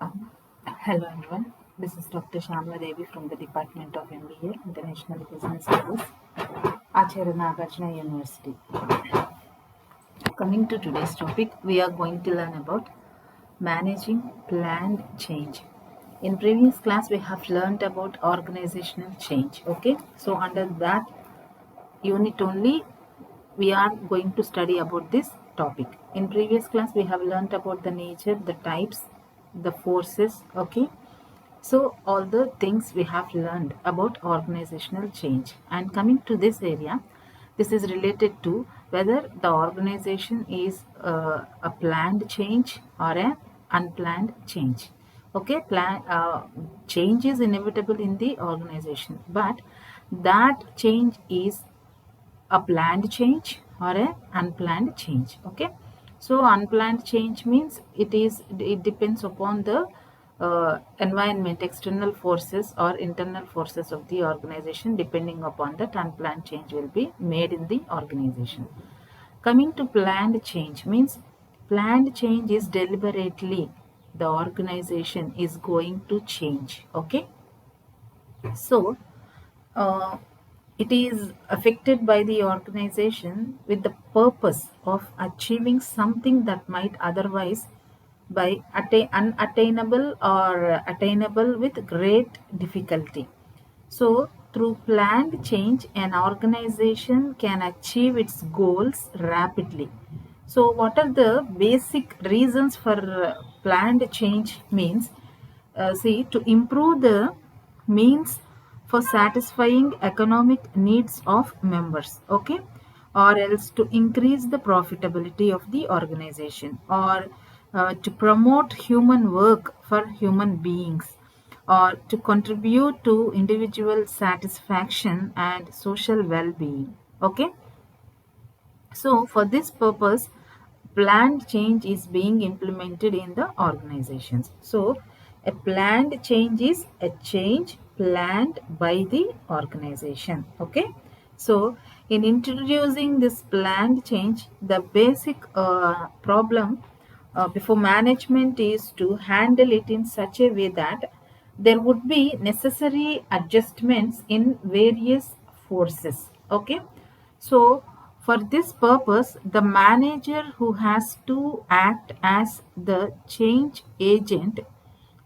Um, Hello everyone, this is Dr.P.Syamala from the Department of MBA, International Business Studies, Acharya Nagarjuna University. Coming to today's topic, we are going to learn about managing planned change. In previous class, we have learned about organizational change. Okay, so under that unit only, we are going to study about this topic. In previous class, we have learned about the nature, the types, the forces. Okay, so all the things we have learned about organizational change, and coming to this area, this is related to whether the organization is a planned change or an unplanned change. Okay, change is inevitable in the organization, but that change is a planned change or an unplanned change. Okay, so unplanned change means it depends upon the environment, external forces or internal forces of the organization. Depending upon that, unplanned change will be made in the organization. Coming to planned change means planned change is deliberately the organization is going to change. Okay, so uh, it is affected by the organization with the purpose of achieving something that might otherwise by unattainable or attainable with great difficulty. So, through planned change, an organization can achieve its goals rapidly. So, what are the basic reasons for planned change means? See, to improve the means for satisfying economic needs of members, okay, or else to increase the profitability of the organization, or to promote human work for human beings, or to contribute to individual satisfaction and social well-being. Okay, so for this purpose, planned change is being implemented in the organizations. So a planned change is a change planned by the organization. Okay, so in introducing this planned change, the basic problem before management is to handle it in such a way that there would be necessary adjustments in various forces. Okay, so for this purpose, the manager who has to act as the change agent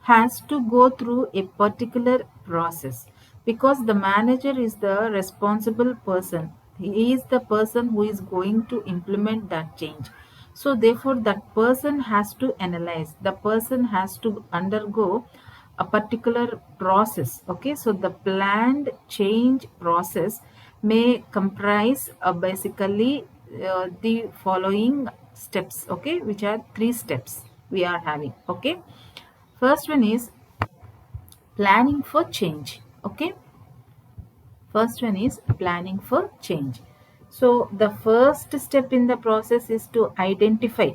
has to go through a particular process, because the manager is the responsible person. He is the person who is going to implement that change. So therefore that person has to analyze, the person has to undergo a particular process. Okay, so the planned change process may comprise basically the following steps, okay, which are three steps we are having. Okay, first one is planning for change. Okay, first one is planning for change. So the first step in the process is to identify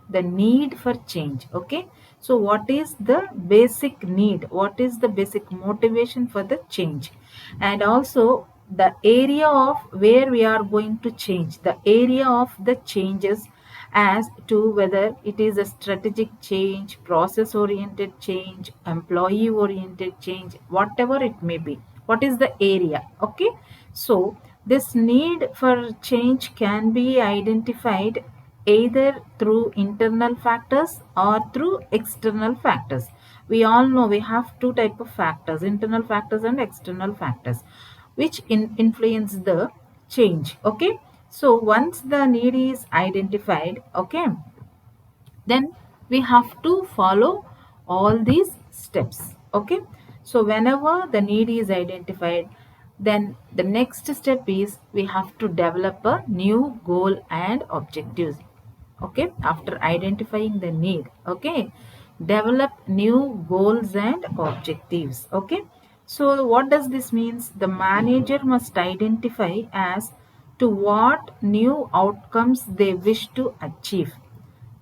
the need for change. Okay, so what is the basic need, what is the basic motivation for the change, and also the area of where we are going to change, the area of the changes, as to whether it is a strategic change, process oriented change, employee oriented change, whatever it may be. What is the area? Okay, so this need for change can be identified either through internal factors or through external factors. We all know we have two type of factors, internal factors and external factors, which influence the change. Okay, so once the need is identified, okay, then we have to follow all these steps. Okay, so whenever the need is identified, then the next step is we have to develop a new goal and objectives. Okay, after identifying the need, okay, develop new goals and objectives. Okay, so what does this means? The manager must identify as to what new outcomes they wish to achieve.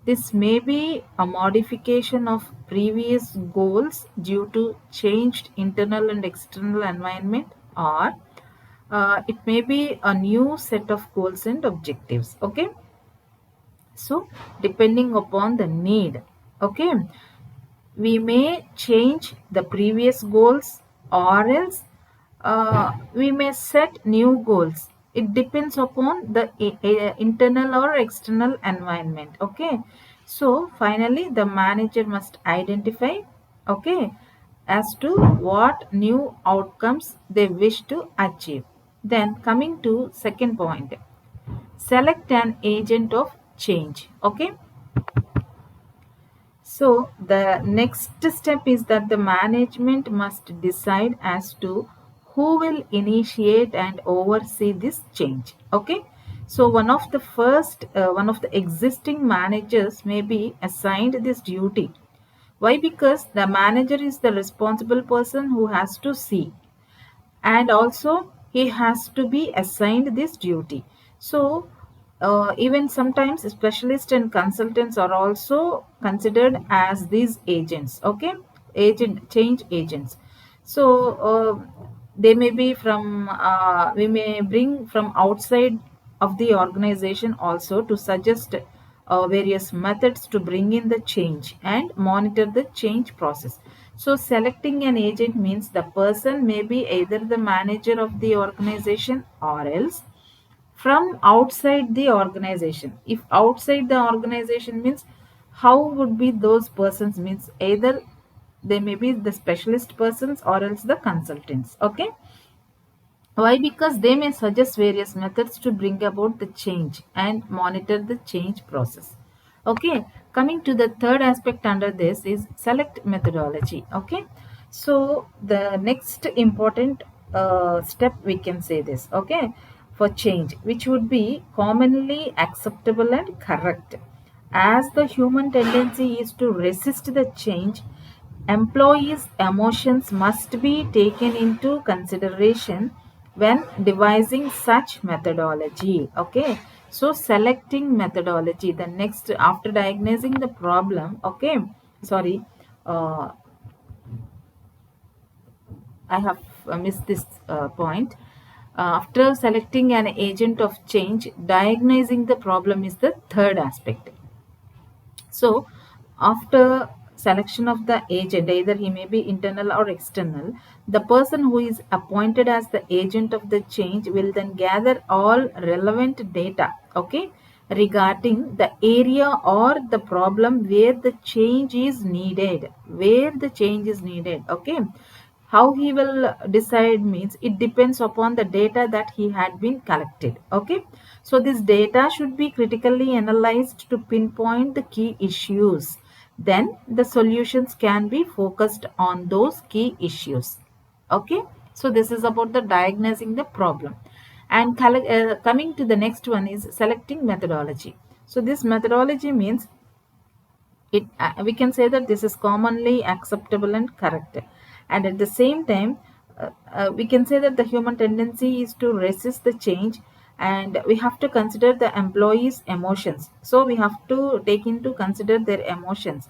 This may be a modification of previous goals due to changed internal and external environment, or it may be a new set of goals and objectives. Okay, so depending upon the need. Okay, we may change the previous goals, or else we may set new goals. It depends upon the internal or external environment. Okay, so finally the manager must identify, okay, as to what new outcomes they wish to achieve. Then coming to second point, select an agent of change. Okay, so the next step is that the management must decide as to who will initiate and oversee this change. Okay. So one of the existing managers may be assigned this duty. Why? Because the manager is the responsible person who has to see, and also he has to be assigned this duty. So even sometimes specialists and consultants are also considered as these agents. Okay, agent change agents. So they may be from we may bring from outside of the organization also to suggest various methods to bring in the change and monitor the change process. So selecting an agent means the person may be either the manager of the organization or else from outside the organization. If outside the organization means, how would be those persons? Means either they may be the specialist persons or else the consultants. Okay, why? Because they may suggest various methods to bring about the change and monitor the change process. Okay, coming to the third aspect under this is select methodology. Okay, so the next important step we can say this, okay, for change, which would be commonly acceptable and correct. As the human tendency is to resist the change, employees' emotions must be taken into consideration when devising such methodology. Okay, so selecting methodology, the next after diagnosing the problem. Okay, sorry, uh, I have missed this point. After selecting an agent of change, diagnosing the problem is the third aspect. So, after selection of the agent, either he may be internal or external, the person who is appointed as the agent of the change will then gather all relevant data, okay, regarding the area or the problem where the change is needed, okay. How he will decide means it depends upon the data that he had been collected. Okay, so this data should be critically analyzed to pinpoint the key issues. Then the solutions can be focused on those key issues. Okay, so this is about the diagnosing the problem. And coming to the next one is selecting methodology. So this methodology means it we can say that this is commonly acceptable and correct, and at the same time we can say that the human tendency is to resist the change, and we have to consider the employees emotions. So we have to take into consider their emotions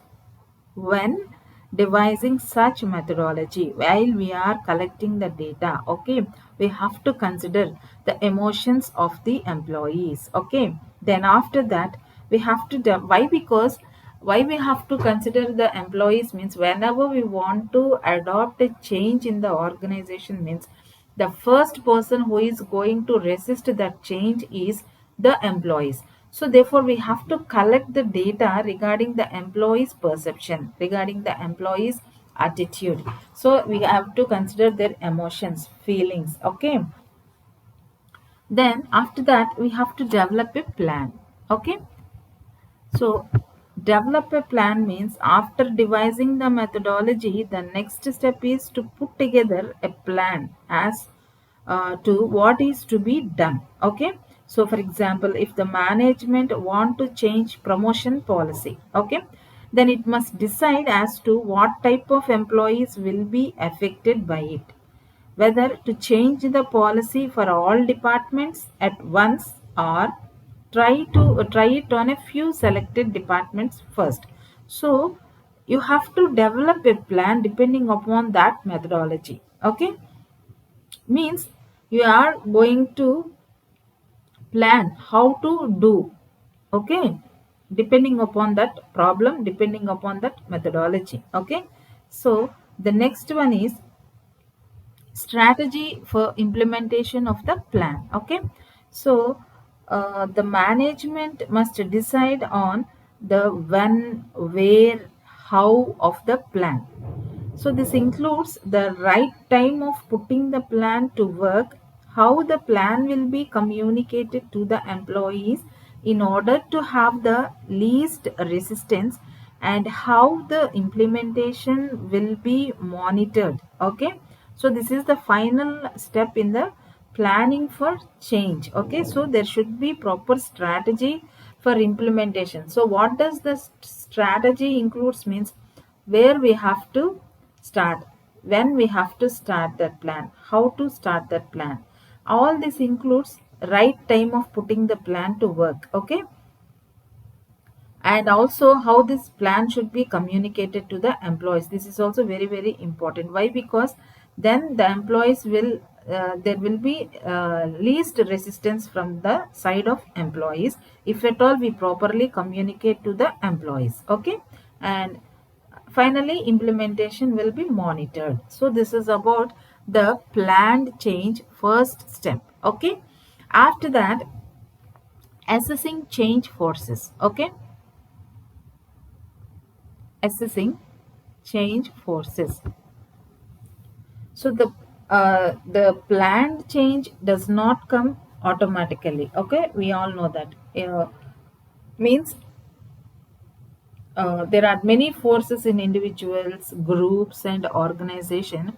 when devising such methodology. While we are collecting the data, okay, we have to consider the emotions of the employees. Okay, then after that we have to why? Because why we have to consider the employees means whenever we want to adopt a change in the organization means the first person who is going to resist that change is the employees. So therefore we have to collect the data regarding the employees perception, regarding the employees attitude. So we have to consider their emotions, feelings. Okay, then after that we have to develop a plan. Okay, so develop a plan means after devising the methodology, the next step is to put together a plan as to what is to be done. Okay. So for example, if the management want to change promotion policy, okay, then it must decide as to what type of employees will be affected by it, whether to change the policy for all departments at once or try it on a few selected departments first. So you have to develop a plan depending upon that methodology. Okay, means you are going to plan how to do. Okay, depending upon that problem, depending upon that methodology. Okay, so the next one is strategy for implementation of the plan. Okay, so the management must decide on the when, where, how of the plan. So this includes the right time of putting the plan to work, how the plan will be communicated to the employees in order to have the least resistance, and how the implementation will be monitored. Okay, so this is the final step in the planning for change. Okay, so there should be proper strategy for implementation. So what does the strategy includes means where we have to start, when we have to start that plan, how to start that plan. All this includes right time of putting the plan to work. Okay, and also how this plan should be communicated to the employees. This is also very very important. Why? Because then the employees will there will be least resistance from the side of employees if at all we properly communicate to the employees. Okay, and finally implementation will be monitored. So this is about the planned change first step. Okay, after that, assessing change forces. Okay, assessing change forces. So the planned change does not come automatically. Okay, we all know that. Means there are many forces in individuals, groups, and organization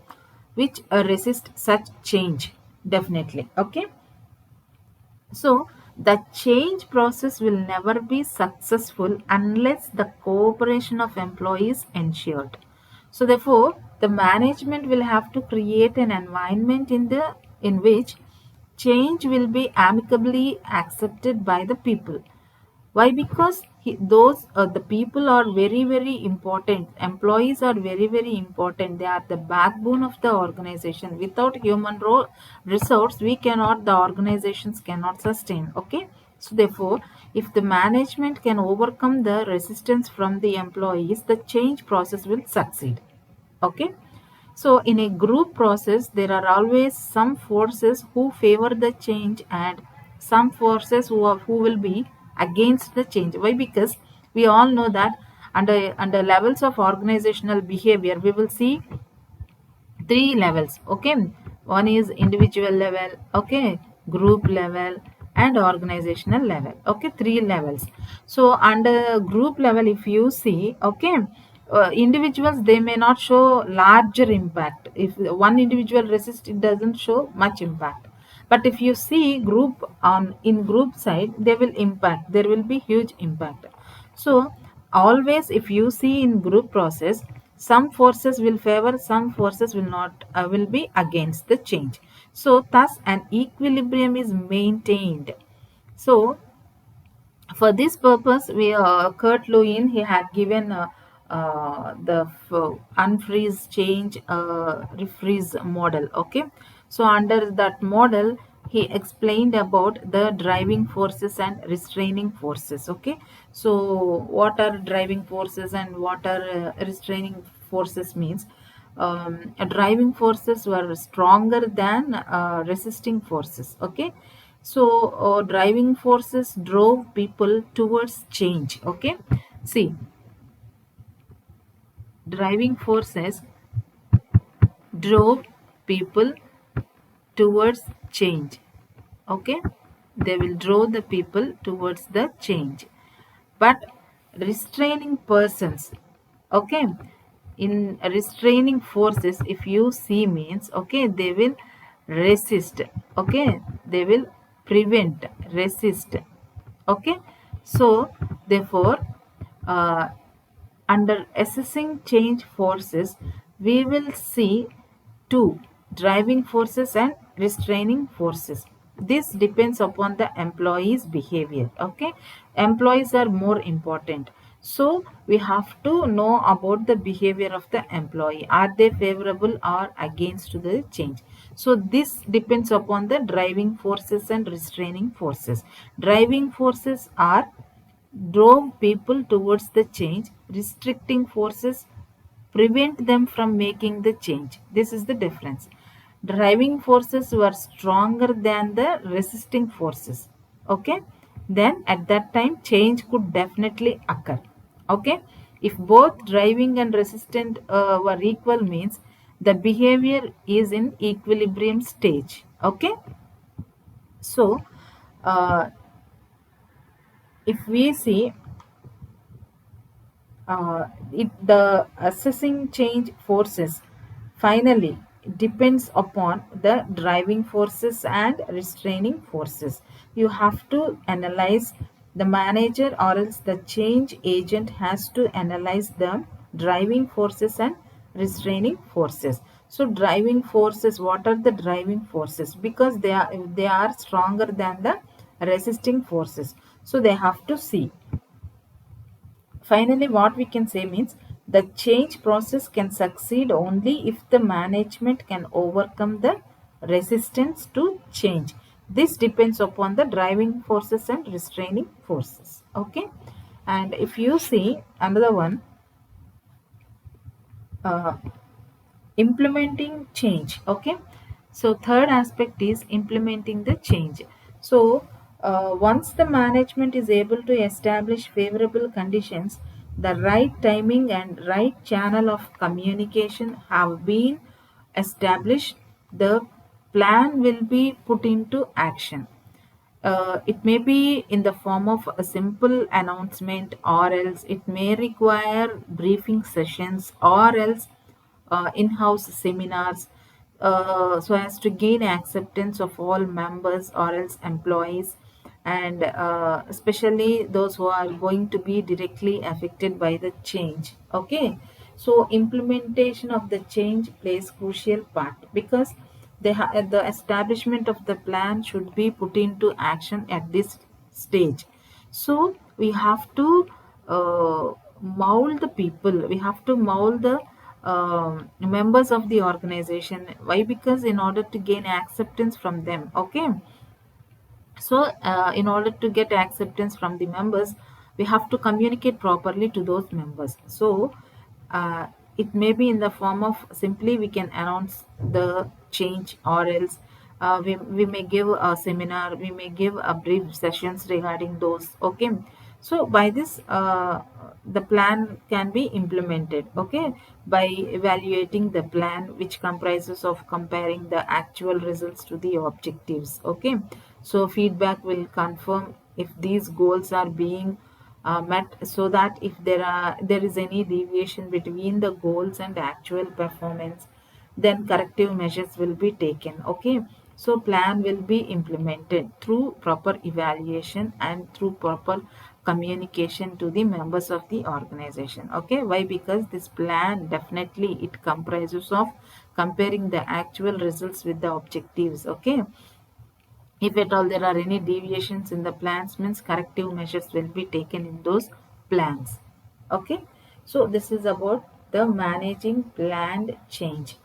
which resist such change. Definitely. Okay. So the change process will never be successful unless the cooperation of employees ensured. So therefore, the management will have to create an environment in which change will be amicably accepted by the people. Why? Because those the people are very very important. Employees are very very important. They are the backbone of the organization. Without human resource, we cannot, the organizations cannot sustain. Okay, so therefore, if the management can overcome the resistance from the employees, the change process will succeed. Okay, so in a group process, there are always some forces who favor the change and some forces who will be against the change. Why? Because we all know that under levels of organizational behavior, we will see three levels. Okay, one is individual level, okay, group level, and organizational level. Okay, three levels. So under group level, if you see, okay, individuals, they may not show larger impact. If one individual resists, it doesn't show much impact. But if you see group, on in group side, they will impact, there will be huge impact. So always if you see in group process, some forces will favor, some forces will not, will be against the change. So thus an equilibrium is maintained. So for this purpose, we Kurt Lewin, he had given the unfreeze, change, refreeze model. Okay, so under that model, he explained about the driving forces and restraining forces. Okay, so what are driving forces and what are restraining forces means, driving forces were stronger than resisting forces. Okay, so driving forces drove people towards change. Okay, see, driving forces drove people towards change. Okay, they will draw the people towards the change. But restraining persons, okay, in restraining forces, if you see means, okay, they will resist. Okay, they will prevent, resist. Okay, so therefore, uh, under assessing change forces, we will see two, driving forces and restraining forces. This depends upon the employee's behavior. Okay, employees are more important. So we have to know about the behavior of the employee. Are they favorable or against to the change? So this depends upon the driving forces and restraining forces. Driving forces are drove people towards the change. Restricting forces prevent them from making the change. This is the difference. Driving forces were stronger than the resisting forces. Okay, then at that time change could definitely occur. Okay, if both driving and resistant were equal, means the behavior is in equilibrium stage. Okay, so uh, if we see the assessing change forces finally depends upon the driving forces and restraining forces. You have to analyze the manager, or else the change agent has to analyze the driving forces and restraining forces. So driving forces, what are the driving forces? Because they are stronger than the resisting forces, so they have to see. Finally, what we can say means the change process can succeed only if the management can overcome the resistance to change. This depends upon the driving forces and restraining forces. Okay, and if you see another one, uh, implementing change. Okay, so third aspect is implementing the change. So once the management is able to establish favorable conditions, the right timing and right channel of communication have been established, the plan will be put into action. It may be in the form of a simple announcement, or else it may require briefing sessions, or else in-house seminars, so as to gain acceptance of all members or else employees, and especially those who are going to be directly affected by the change. Okay, so implementation of the change plays crucial part, because the establishment of the plan should be put into action at this stage. So we have to mold the people, we have to mold the members of the organization. Why? Because in order to gain acceptance from them. Okay, so in order to get acceptance from the members, we have to communicate properly to those members. So uh, it may be in the form of simply we can announce the change, or else we may give a seminar, we may give a brief sessions regarding those. Okay, so by this the plan can be implemented. Okay, by evaluating the plan, which comprises of comparing the actual results to the objectives. Okay, so feedback will confirm if these goals are being met, so that if there is any deviation between the goals and actual performance, then corrective measures will be taken. Okay, so plan will be implemented through proper evaluation and through proper communication to the members of the organization. Okay, why? Because this plan definitely it comprises of comparing the actual results with the objectives. Okay, if at all there are any deviations in the plans, means corrective measures will be taken in those plans. Okay, so this is about the managing planned change.